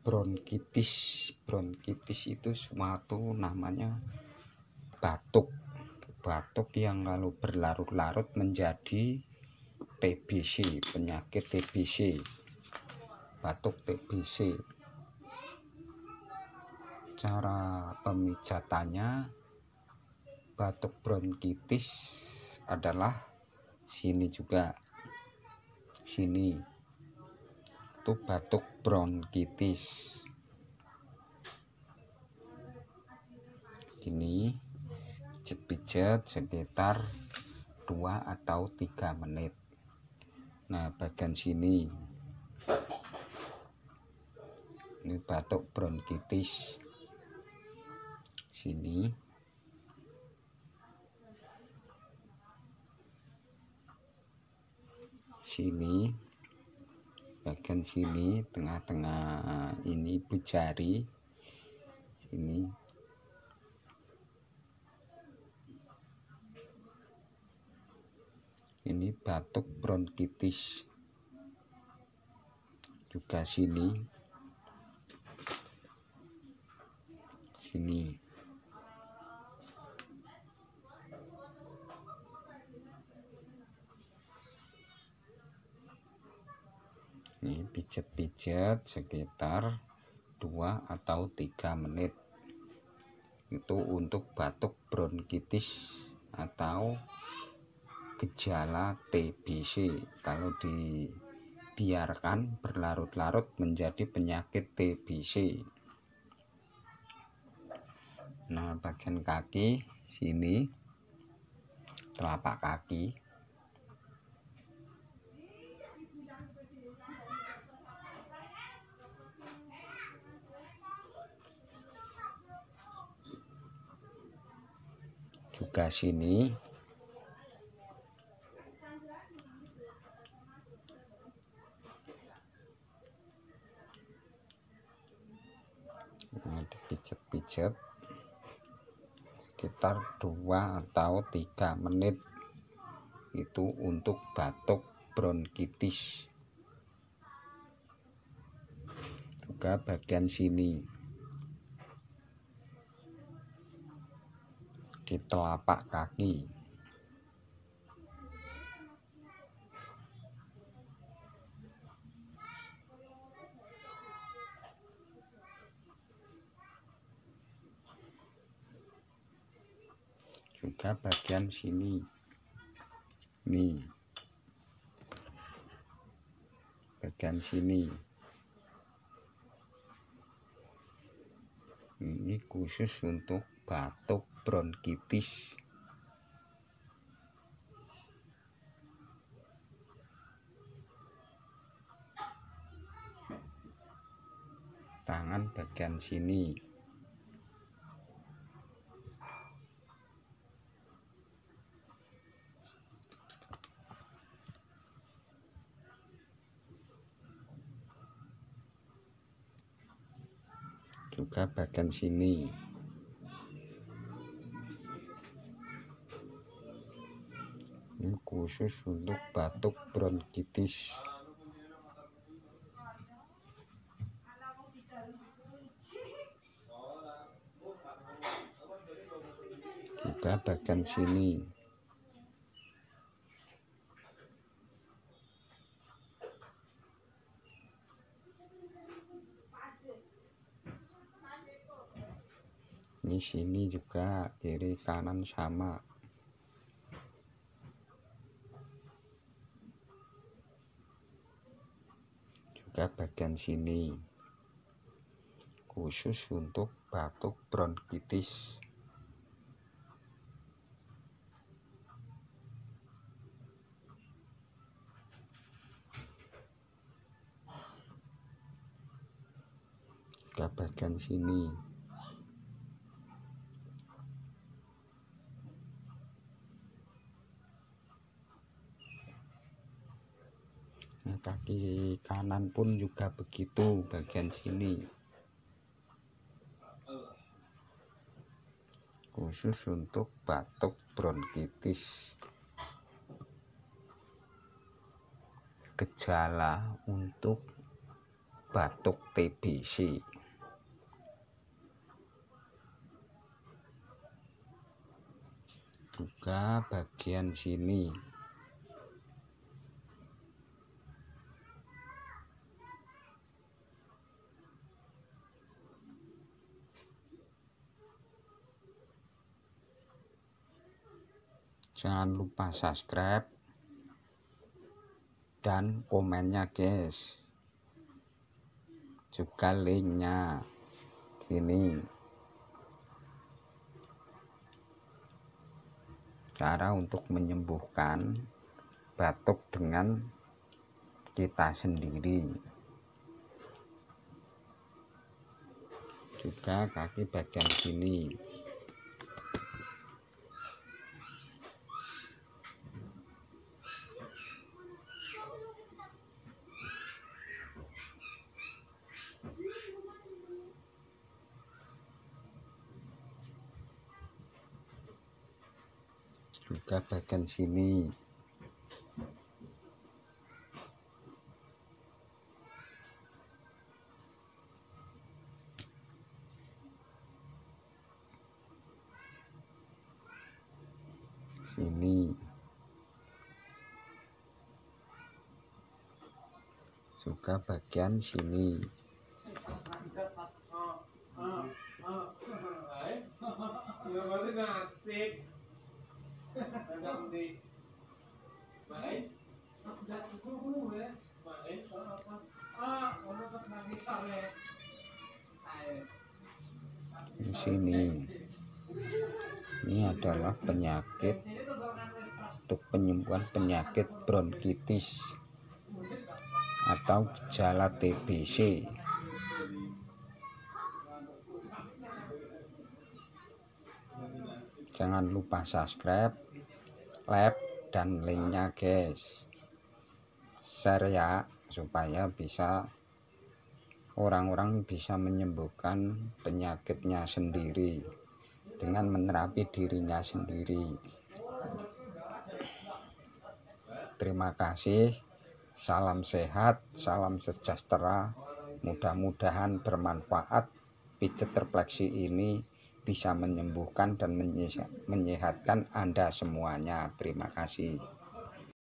Bronkitis. Bronkitis itu suatu namanya batuk yang kalau berlarut-larut menjadi TBC, penyakit TBC, batuk TBC. Cara pemijatannya, batuk bronkitis adalah sini juga, sini itu batuk bronkitis. Ini pijat-pijat sekitar 2 atau 3 menit. Nah, bagian sini ini batuk bronkitis. Sini bagian sini, tengah-tengah ini ibu jari sini. Ini batuk bronkitis juga sini. Ini pijat-pijat sekitar 2 atau 3 menit. Itu untuk batuk bronkitis atau gejala TBC. Kalau dibiarkan berlarut-larut menjadi penyakit TBC. Nah, bagian kaki sini, telapak kaki. Juga sini. Ini dipijat-pijat sekitar 2 atau 3 menit. Itu untuk batuk bronkitis. Juga bagian sini, di telapak kaki. Juga bagian sini. Nih, bagian sini. Ini khusus untuk batuk bronkitis. Tangan bagian sini. Juga bagian sini. Ini khusus untuk batuk bronkitis. Juga bagian sini. Ini sini juga, kiri kanan sama. Juga bagian sini, khusus untuk batuk bronkitis. Juga bagian sini. Nah, kaki kanan pun juga begitu, bagian sini. Khusus untuk batuk bronkitis. Gejala untuk batuk TBC. Juga bagian sini. Jangan lupa subscribe dan komennya guys, juga linknya sini. Cara untuk menyembuhkan batuk dengan kita sendiri. Juga kaki bagian sini. Juga bagian sini. Sini. Juga bagian sini. Di sini. Ini adalah penyakit untuk penyembuhan penyakit bronkitis atau gejala TBC. Jangan lupa subscribe, like, dan linknya guys. Share ya, supaya bisa orang-orang bisa menyembuhkan penyakitnya sendiri dengan menerapi dirinya sendiri. Terima kasih. Salam sehat, salam sejahtera. Mudah-mudahan bermanfaat. Pijat refleksi ini bisa menyembuhkan dan menyehatkan Anda semuanya. Terima kasih.